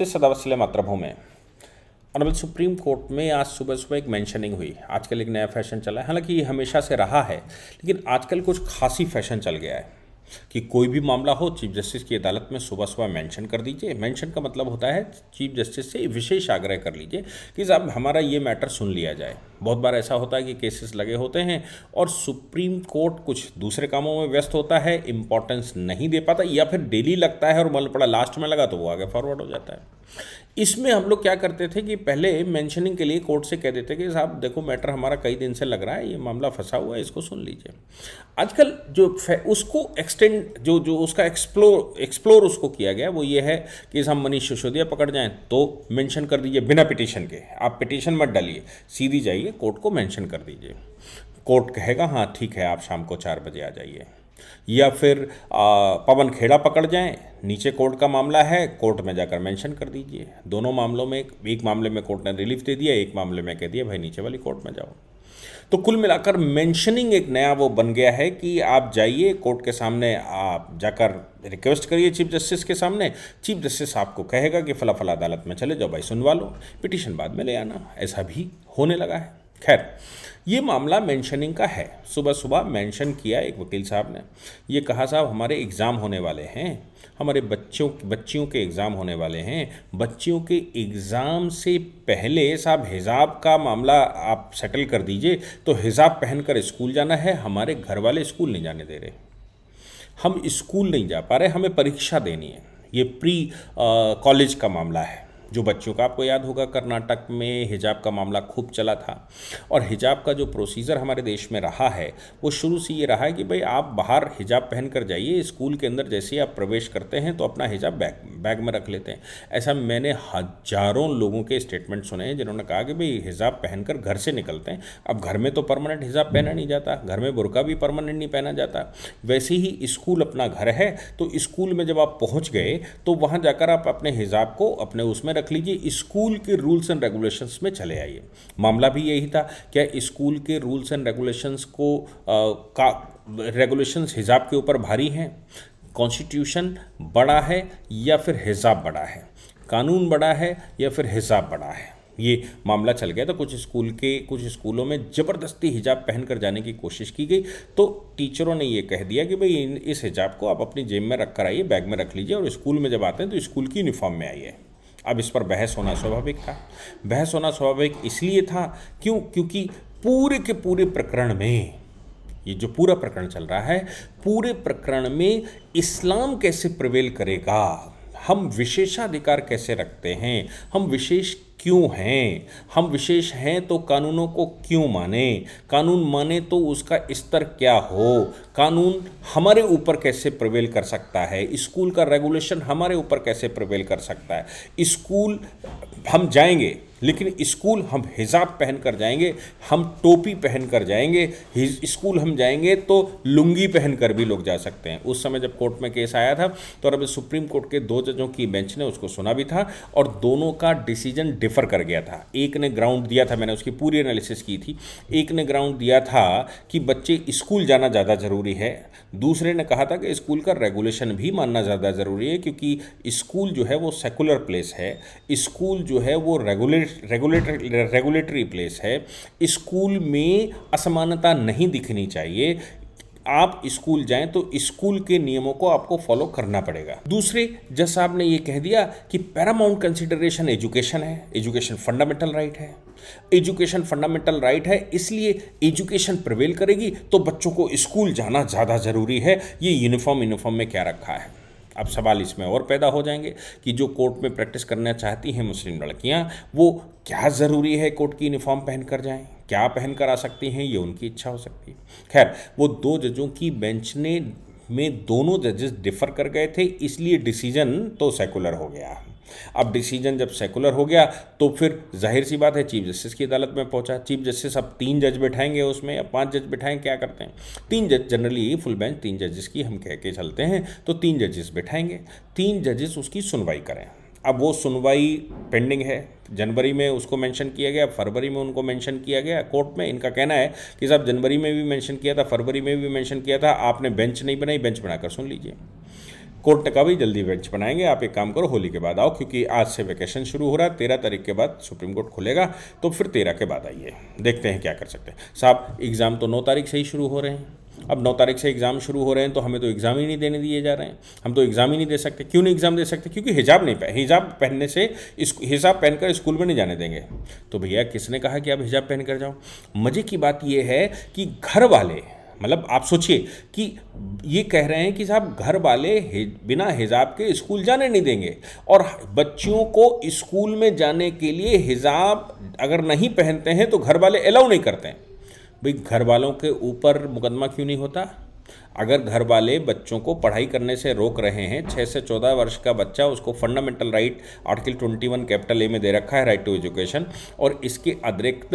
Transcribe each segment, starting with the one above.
सदावत्सल्य मातृभूमि honourable supreme court में आज सुबह सुबह एक मेंशनिंग हुई। आजकल एक नया फैशन चला है, हालांकि ये हमेशा से रहा है, लेकिन आजकल कुछ खासी फैशन चल गया है कि कोई भी मामला हो चीफ जस्टिस की अदालत में सुबह सुबह मेंशन कर दीजिए। मेंशन का मतलब होता है चीफ जस्टिस से विशेष आग्रह कर लीजिए कि साहब हमारा ये मैटर सुन लिया जाए। बहुत बार ऐसा होता है कि केसेस लगे होते हैं और सुप्रीम कोर्ट कुछ दूसरे कामों में व्यस्त होता है, इंपॉर्टेंस नहीं दे पाता, या फिर डेली लगता है और मतलब पड़ा लास्ट में लगा तो वो आगे फॉरवर्ड हो जाता है। इसमें हम लोग क्या करते थे कि पहले मेंशनिंग के लिए कोर्ट से कह देते कि साहब देखो मैटर हमारा कई दिन से लग रहा है, ये मामला फंसा हुआ है, इसको सुन लीजिए। आजकल जो उसको एक्सटेंड जो उसका एक्सप्लोर उसको किया गया वो ये है कि हम मनीष सिसोदिया पकड़ जाएं तो मेंशन कर दीजिए बिना पिटीशन के। आप पिटीशन मत डालिए, सीधी जाइए कोर्ट को मेंशन कर दीजिए। कोर्ट कहेगा हाँ ठीक है आप शाम को 4 बजे आ जाइए। या फिर पवन खेड़ा पकड़ जाएं, नीचे कोर्ट का मामला है, कोर्ट में जाकर मेंशन कर दीजिए। दोनों मामलों में एक मामले में कोर्ट ने रिलीफ दे दिया, एक मामले में कह दिया भाई नीचे वाली कोर्ट में जाओ। तो कुल मिलाकर मेंशनिंग एक नया वो बन गया है कि आप जाइए कोर्ट के सामने, आप जाकर रिक्वेस्ट करिए चीफ जस्टिस के सामने, चीफ जस्टिस आपको कहेगा कि फला फला अदालत में चले जाओ भाई सुनवा लो, पिटीशन बाद में ले आना। ऐसा भी होने लगा है। खैर ये मामला मेंशनिंग का है। सुबह सुबह मेंशन किया एक वकील साहब ने, ये कहा साहब हमारे एग्ज़ाम होने वाले हैं, हमारे बच्चियों के एग्ज़ाम होने वाले हैं, बच्चियों के एग्ज़ाम से पहले साहब हिजाब का मामला आप सेटल कर दीजिए। तो हिजाब पहनकर स्कूल जाना है, हमारे घर वाले स्कूल नहीं जाने दे रहे, हम स्कूल नहीं जा पा रहे, हमें परीक्षा देनी है। ये प्री कॉलेज का मामला है। जो बच्चों का आपको याद होगा कर्नाटक में हिजाब का मामला खूब चला था, और हिजाब का जो प्रोसीजर हमारे देश में रहा है वो शुरू से ये रहा है कि भाई आप बाहर हिजाब पहन कर जाइए, स्कूल के अंदर जैसे ही आप प्रवेश करते हैं तो अपना हिजाब बैग में रख लेते हैं। ऐसा मैंने हजारों लोगों के स्टेटमेंट सुने हैं जिन्होंने कहा कि भाई हिजाब पहनकर घर से निकलते हैं। अब घर में तो परमानेंट हिजाब पहना नहीं जाता, घर में बुर्का भी परमानेंट नहीं पहना जाता, वैसे ही स्कूल अपना घर है। तो स्कूल में जब आप पहुँच गए तो वहाँ जाकर आप अपने हिजाब को अपने उसमें रख लीजिए, स्कूल के रूल्स एंड रेगुलेशंस में चले आइए। मामला भी यही था, क्या स्कूल के रूल्स एंड रेगुलेशंस रेगुलेशंस हिजाब के ऊपर भारी हैं? कॉन्स्टिट्यूशन बड़ा है या फिर हिजाब बड़ा है? कानून बड़ा है या फिर हिजाब बड़ा है? ये मामला चल गया। तो कुछ स्कूलों में ज़बरदस्ती हिजाब पहनकर जाने की कोशिश की गई, तो टीचरों ने ये कह दिया कि भाई इस हिजाब को आप अपनी जेब में रख कर आइए, बैग में रख लीजिए, और स्कूल में जब आते हैं तो स्कूल की यूनिफॉर्म में आइए। अब इस पर बहस होना स्वाभाविक था। बहस होना स्वाभाविक इसलिए था क्योंकि पूरे के पूरे प्रकरण में, ये जो पूरा प्रकरण चल रहा है, पूरे प्रकरण में इस्लाम कैसे प्रिवेल करेगा, हम विशेषाधिकार कैसे रखते हैं, हम विशेष क्यों हैं, हम विशेष हैं तो कानूनों को क्यों माने, कानून माने तो उसका स्तर क्या हो, कानून हमारे ऊपर कैसे प्रिवेल कर सकता है, स्कूल का रेगुलेशन हमारे ऊपर कैसे प्रिवेल कर सकता है। स्कूल हम जाएंगे लेकिन स्कूल हम हिजाब पहन कर जाएंगे, हम टोपी पहन कर जाएंगे, स्कूल हम जाएंगे तो लुंगी पहन कर भी लोग जा सकते हैं। उस समय जब कोर्ट में केस आया था तो अब सुप्रीम कोर्ट के 2 जजों की बेंच ने उसको सुना भी था और दोनों का डिसीजन डिफर कर गया था। एक ने ग्राउंड दिया था, मैंने उसकी पूरी एनालिसिस की थी, एक ने ग्राउंड दिया था कि बच्चे स्कूल जाना ज़्यादा ज़रूरी है, दूसरे ने कहा था कि स्कूल का रेगुलेशन भी मानना ज़्यादा ज़रूरी है, क्योंकि स्कूल जो है वो सेकुलर प्लेस है, स्कूल जो है वो रेगुलेटरी प्लेस है, स्कूल में असमानता नहीं दिखनी चाहिए। आप स्कूल जाएं तो स्कूल के नियमों को आपको फॉलो करना पड़ेगा। दूसरे जज साहब ने ये कह दिया कि पैरामाउंट कंसिडरेशन एजुकेशन है, एजुकेशन फंडामेंटल राइट है, एजुकेशन फंडामेंटल राइट है, इसलिए एजुकेशन प्रिवेल करेगी तो बच्चों को स्कूल जाना ज़्यादा ज़रूरी है। ये यूनिफॉर्म में क्या रखा है? अब सवाल इसमें और पैदा हो जाएंगे कि जो कोर्ट में प्रैक्टिस करना चाहती हैं मुस्लिम लड़कियां, वो क्या ज़रूरी है कोर्ट की यूनिफॉर्म पहन कर जाएं, क्या पहन कर आ सकती हैं, ये उनकी इच्छा हो सकती है। खैर वो 2 जजों की बेंच में दोनों जजेस डिफर कर गए थे, इसलिए डिसीजन तो सेकुलर हो गया। अब डिसीजन जब सेकुलर हो गया तो फिर जाहिर सी बात है चीफ जस्टिस की अदालत में पहुंचा। चीफ जस्टिस अब 3 जज बैठाएंगे उसमें या 5 जज बैठाएंगे, क्या करते हैं 3 जज, जनरली फुल बेंच 3 जजेस की हम कह के चलते हैं, तो 3 जजेस बैठाएंगे, 3 जजेस उसकी सुनवाई करें। अब वो सुनवाई पेंडिंग है, जनवरी में उसको मेंशन किया गया, फरवरी में उनको मेंशन किया गया कोर्ट में। इनका कहना है कि साहब जनवरी में भी मेंशन किया था, फरवरी में भी मेंशन किया था, आपने बेंच नहीं बनाई, बेंच बनाकर सुन लीजिए। कोर्ट ने कहा भाई जल्दी बेंच बनाएंगे, आप एक काम करो होली के बाद आओ, क्योंकि आज से वैकेशन शुरू हो रहा है, 13 तारीख के बाद सुप्रीम कोर्ट खुलेगा, तो फिर 13 के बाद आइए, देखते हैं क्या कर सकते हैं। साहब एग्ज़ाम तो 9 तारीख से ही शुरू हो रहे हैं, अब 9 तारीख से एग्ज़ाम शुरू हो रहे हैं तो हमें तो एग्ज़ाम ही नहीं देने दिए जा रहे हैं, हम तो एग्ज़ाम ही नहीं दे सकते। क्यों नहीं एग्ज़ाम दे सकते? क्योंकि हिजाब पहनने से हिजाब पहनकर स्कूल में नहीं जाने देंगे। तो भैया किसने कहा कि आप हिजाब पहन कर जाओ? मज़े की बात यह है कि घर वाले, मतलब आप सोचिए कि ये कह रहे हैं कि साहब घर वाले बिना हिजाब के स्कूल जाने नहीं देंगे, और बच्चियों को स्कूल में जाने के लिए हिजाब अगर नहीं पहनते हैं तो घर वाले अलाउ नहीं करते हैं। भाई घर वालों के ऊपर मुकदमा क्यों नहीं होता? अगर घर वाले बच्चों को पढ़ाई करने से रोक रहे हैं, 6 से 14 वर्ष का बच्चा, उसको fundamental right article 21 capital A में दे रखा है, राइट टू एजुकेशन, और इसके अतिरिक्त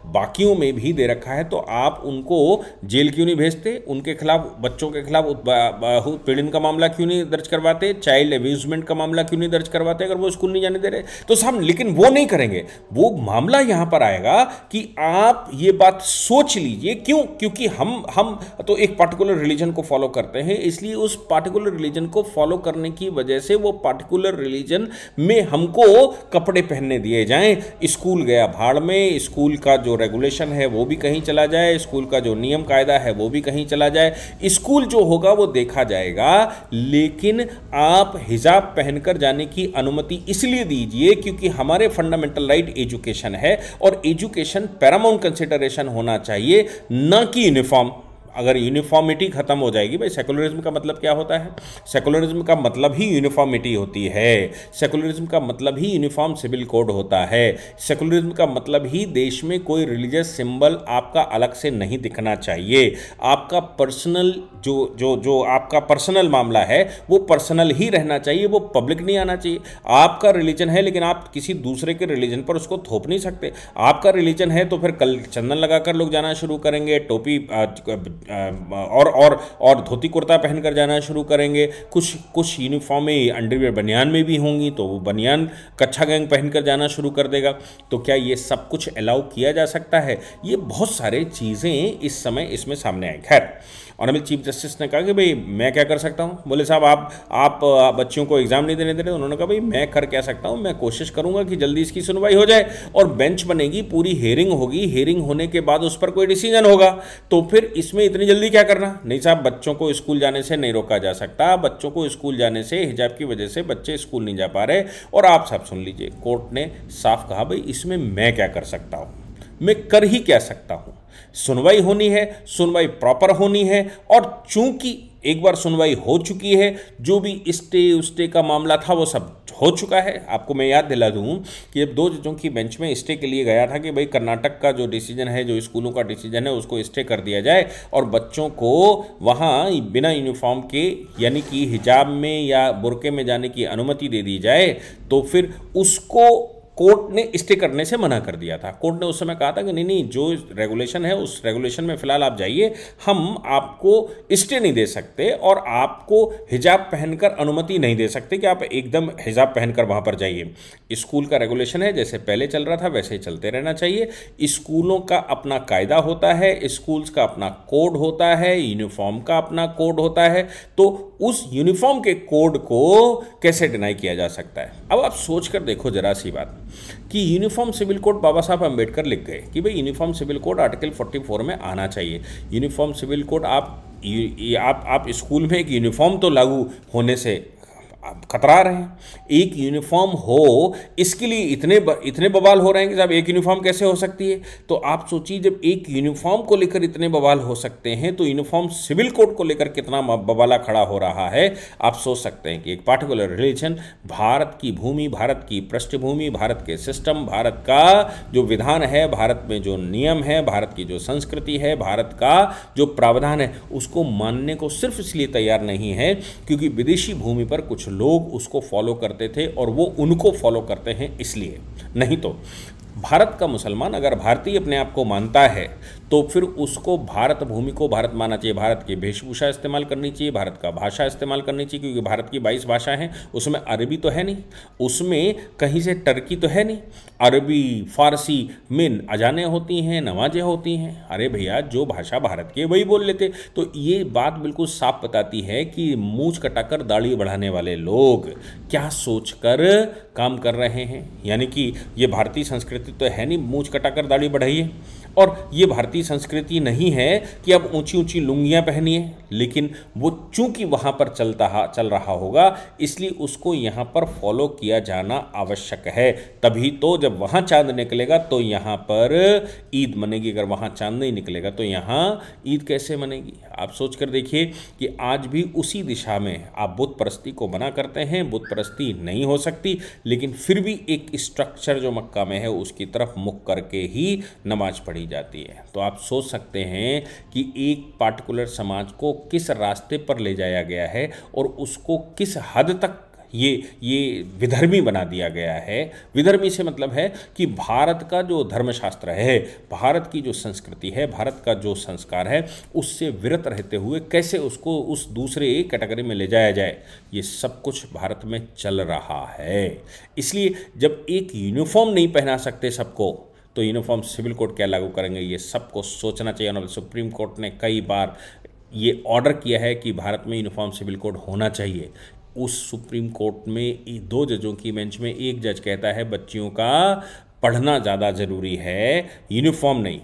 बाकियों में भी दे रखा है, तो आप उनको जेल क्यों नहीं भेजते? उनके खिलाफ, बच्चों के खिलाफ उत्पीड़न का मामला क्यों नहीं दर्ज करवाते? चाइल्ड अब्यूजमेंट का मामला क्यों नहीं दर्ज करवाते अगर वो स्कूल नहीं जाने दे रहे? तो साहब लेकिन वो नहीं करेंगे, वो मामला यहां पर आएगा कि आप ये बात सोच लीजिए। क्यों? क्योंकि हम तो एक पर्टिकुलर रिलीजन को फॉलो करते हैं, इसलिए उस पार्टिकुलर रिलीजन को फॉलो करने की वजह से वो पार्टिकुलर रिलीजन में हमको कपड़े पहनने दिए जाएं। स्कूल गया भाड़ में, स्कूल का जो रेगुलेशन है वो भी कहीं चला जाए, स्कूल का जो नियम कायदा है वो भी कहीं चला जाए, स्कूल जो होगा वो देखा जाएगा। लेकिन आप हिजाब पहनकर जाने की अनुमति इसलिए दीजिए क्योंकि हमारे फंडामेंटल राइट एजुकेशन है, और एजुकेशन पैरामाउंट कंसिडरेशन होना चाहिए, ना कि यूनिफॉर्म। अगर यूनिफॉर्मिटी खत्म हो जाएगी, भाई सेकुलरिज्म का मतलब क्या होता है? सेकुलरिज्म का मतलब ही यूनिफॉर्मिटी होती है, सेकुलरिज्म का मतलब ही यूनिफॉर्म सिविल कोड होता है, सेकुलरिज्म का मतलब ही देश में कोई रिलीजियस सिंबल आपका अलग से नहीं दिखना चाहिए। आपका पर्सनल जो आपका पर्सनल मामला है वो पर्सनल ही रहना चाहिए, वो पब्लिक नहीं आना चाहिए। आपका रिलीजन है लेकिन आप किसी दूसरे के रिलीजन पर उसको थोप नहीं सकते। आपका रिलीजन है तो फिर कल चंदन लगाकर लोग जाना शुरू करेंगे, टोपी और धोती कुर्ता पहनकर जाना शुरू करेंगे। कुछ यूनिफॉर्में अंडरवियर बनियान में भी होंगी तो वो बनियान कच्छा गैंग पहनकर जाना शुरू कर देगा। तो क्या ये सब कुछ अलाउ किया जा सकता है? ये बहुत सारे चीज़ें इस समय इसमें सामने आई। खैर, ऑनरेबल चीफ जस्टिस ने कहा कि भाई मैं क्या कर सकता हूँ? बोले साहब आप बच्चियों को एग्जाम नहीं देने दे रहे। उन्होंने कहा भाई मैं कर क्या सकता हूँ, मैं कोशिश करूंगा कि जल्दी इसकी सुनवाई हो जाए और बेंच बनेगी, पूरी हेयरिंग होगी, हेयरिंग होने के बाद उस पर कोई डिसीजन होगा। तो फिर इसमें इतनी जल्दी क्या करना? नहीं साहब, बच्चों को स्कूल जाने से नहीं रोका जा सकता, बच्चों को स्कूल जाने से हिजाब की वजह से बच्चे स्कूल नहीं जा पा रहे। और आप सब सुन लीजिए, कोर्ट ने साफ कहा भाई इसमें मैं क्या कर सकता हूँ, मैं कर ही क्या सकता हूँ। सुनवाई होनी है, सुनवाई प्रॉपर होनी है, और चूंकि एक बार सुनवाई हो चुकी है, जो भी स्टे का मामला था वो सब हो चुका है। आपको मैं याद दिला दूं कि जब 2 जजों की बेंच में स्टे के लिए गया था कि भाई कर्नाटक का जो डिसीजन है, जो स्कूलों का डिसीजन है, उसको स्टे कर दिया जाए और बच्चों को वहाँ बिना यूनिफॉर्म के यानी कि हिजाब में या बुर्के में जाने की अनुमति दे दी जाए, तो फिर उसको कोर्ट ने स्टे करने से मना कर दिया था। कोर्ट ने उस समय कहा था कि नहीं, जो रेगुलेशन है उस रेगुलेशन में फिलहाल आप जाइए, हम आपको स्टे नहीं दे सकते और आपको हिजाब पहनकर अनुमति नहीं दे सकते कि आप एकदम हिजाब पहनकर वहाँ पर जाइए। स्कूल का रेगुलेशन है, जैसे पहले चल रहा था वैसे ही चलते रहना चाहिए। स्कूलों का अपना कायदा होता है, स्कूल्स का अपना कोड होता है, यूनिफॉर्म का अपना कोड होता है, तो उस यूनिफॉर्म के कोड को कैसे डिनाई किया जा सकता है? अब आप सोच कर देखो जरा सी बात कि यूनिफॉर्म सिविल कोड बाबा साहब अंबेडकर लिख गए कि भाई यूनिफॉर्म सिविल कोड आर्टिकल 44 में आना चाहिए। यूनिफॉर्म सिविल कोड आप स्कूल में एक यूनिफॉर्म तो लागू होने से खतरा रहे हैं। एक यूनिफॉर्म हो इसके लिए इतने बवाल हो रहे हैं कि साहब एक यूनिफॉर्म कैसे हो सकती है? तो आप सोचिए, जब एक यूनिफॉर्म को लेकर इतने बवाल हो सकते हैं तो यूनिफॉर्म सिविल कोड को लेकर कितना बवाला खड़ा हो रहा है। आप सोच सकते हैं कि एक पार्टिकुलर रिलीजन, भारत की भूमि, भारत की पृष्ठभूमि, भारत के सिस्टम, भारत का जो विधान है, भारत में जो नियम है, भारत की जो संस्कृति है, भारत का जो प्रावधान है, उसको मानने को सिर्फ इसलिए तैयार नहीं है क्योंकि विदेशी भूमि पर कुछ लोग उसको फॉलो करते थे और वो उनको फॉलो करते हैं इसलिए। नहीं तो भारत का मुसलमान अगर भारतीय अपने आप को मानता है तो फिर उसको भारत भूमि को भारत मानना चाहिए, भारत की वेशभूषा इस्तेमाल करनी चाहिए, भारत का भाषा इस्तेमाल करनी चाहिए, क्योंकि भारत की 22 भाषा हैं, उसमें अरबी तो है नहीं, उसमें कहीं से टर्की तो है नहीं। अरबी फारसी में अजानें होती हैं, नमाजें होती हैं। अरे भैया, जो भाषा भारत की वही बोल लेते। तो ये बात बिल्कुल साफ बताती है कि मूंछ कटाकर दाढ़ी बढ़ाने वाले लोग क्या सोचकर काम कर रहे हैं। यानी कि ये भारतीय संस्कृति तो है नहीं मूंछ कटाकर दाढ़ी बढ़ाइए, और ये भारतीय संस्कृति नहीं है कि अब ऊंची ऊंची लुंगियां पहनिए, लेकिन वो चूंकि वहाँ पर चल रहा होगा इसलिए उसको यहाँ पर फॉलो किया जाना आवश्यक है। तभी तो जब वहाँ चांद निकलेगा तो यहाँ पर ईद मनेगी, अगर वहाँ चांद नहीं निकलेगा तो यहाँ ईद कैसे मनेगी। आप सोच कर देखिए कि आज भी उसी दिशा में आप बुत परस्ती को मना करते हैं, बुत परस्ती नहीं हो सकती, लेकिन फिर भी एक स्ट्रक्चर जो मक्का में है उसकी तरफ मुख करके ही नमाज पढ़ी जाती है। तो आप सोच सकते हैं कि एक पार्टिकुलर समाज को किस रास्ते पर ले जाया गया है और उसको किस हद तक ये विधर्मी बना दिया गया है। विधर्मी से मतलब है कि भारत का जो धर्मशास्त्र है, भारत की जो संस्कृति है, भारत का जो संस्कार है, उससे विरत रहते हुए कैसे उसको उस दूसरे कैटेगरी में ले जाया जाए, ये सब कुछ भारत में चल रहा है। इसलिए जब एक यूनिफॉर्म नहीं पहना सकते सबको, तो यूनिफॉर्म सिविल कोड क्या लागू करेंगे, ये सबको सोचना चाहिए। और सुप्रीम कोर्ट ने कई बार ये ऑर्डर किया है कि भारत में यूनिफॉर्म सिविल कोड होना चाहिए। उस सुप्रीम कोर्ट में 2 जजों की बेंच में एक जज कहता है बच्चियों का पढ़ना ज़्यादा ज़रूरी है, यूनिफॉर्म नहीं।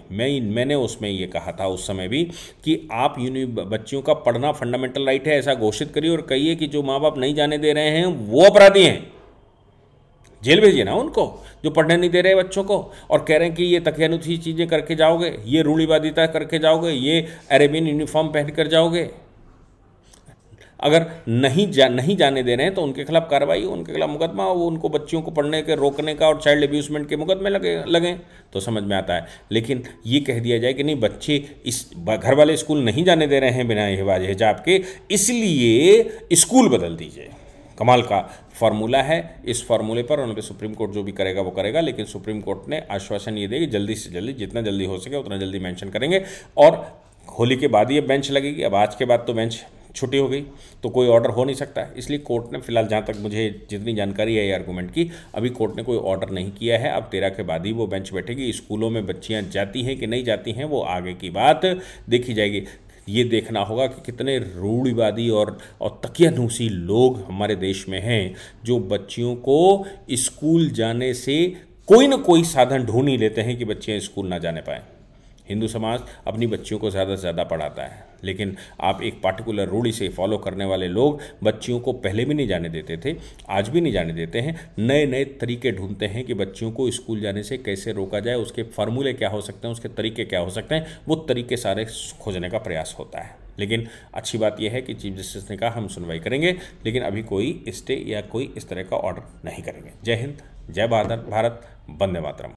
मैंने उसमें ये कहा था उस समय भी कि आप बच्चियों का पढ़ना फंडामेंटल राइट है, ऐसा घोषित करिए और कहिए कि जो माँ बाप नहीं जाने दे रहे हैं वो अपराधी हैं, जेल भेजिए ना उनको जो पढ़ने नहीं दे रहे बच्चों को और कह रहे हैं कि ये तकियानुसी चीज़ें करके जाओगे, ये रूढ़िवादिता करके जाओगे, ये अरेबियन यूनिफॉर्म पहन कर जाओगे। अगर नहीं जाने दे रहे हैं तो उनके खिलाफ कार्रवाई, उनके खिलाफ मुकदमा, वो उनको बच्चियों को पढ़ने के रोकने का और चाइल्ड अब्यूजमेंट के मुकदमे लगें तो समझ में आता है। लेकिन ये कह दिया जाए कि नहीं, बच्चे इस घर वाले स्कूल नहीं जाने दे रहे हैं बिना हिजाब के, इसलिए स्कूल बदल दीजिए। कमाल का फार्मूला है। इस फार्मूले पर उन पर सुप्रीम कोर्ट जो भी करेगा वो करेगा, लेकिन सुप्रीम कोर्ट ने आश्वासन ये दिया कि जल्दी से जल्दी, जितना जल्दी हो सके उतना जल्दी मेंशन करेंगे। और होली के बाद ये बेंच लगेगी, अब आज के बाद तो बेंच छुट्टी हो गई तो कोई ऑर्डर हो नहीं सकता। इसलिए कोर्ट ने फिलहाल, जहाँ तक मुझे जितनी जानकारी है ये आर्गूमेंट की, अभी कोर्ट ने कोई ऑर्डर नहीं किया है। अब 13 के बाद ही वो बेंच बैठेगी। स्कूलों में बच्चियाँ जाती हैं कि नहीं जाती हैं वो आगे की बात देखी जाएगी। ये देखना होगा कि कितने रूढ़िवादी और तकियानूसी लोग हमारे देश में हैं जो बच्चियों को स्कूल जाने से कोई ना कोई साधन ढूंढ ही लेते हैं कि बच्चियाँ स्कूल ना जाने पाएँ। हिंदू समाज अपनी बच्चियों को ज़्यादा से ज़्यादा पढ़ाता है, लेकिन आप एक पार्टिकुलर रूढ़ी से फॉलो करने वाले लोग बच्चियों को पहले भी नहीं जाने देते थे, आज भी नहीं जाने देते हैं। नए नए तरीके ढूंढते हैं कि बच्चियों को स्कूल जाने से कैसे रोका जाए, उसके फार्मूले क्या हो सकते हैं, उसके तरीके क्या हो सकते हैं, वो तरीके सारे खोजने का प्रयास होता है। लेकिन अच्छी बात यह है कि चीफ जस्टिस ने कहा हम सुनवाई करेंगे, लेकिन अभी कोई स्टे या कोई इस तरह का ऑर्डर नहीं करेंगे। जय हिंद, जय भारत, वंदे मातरम।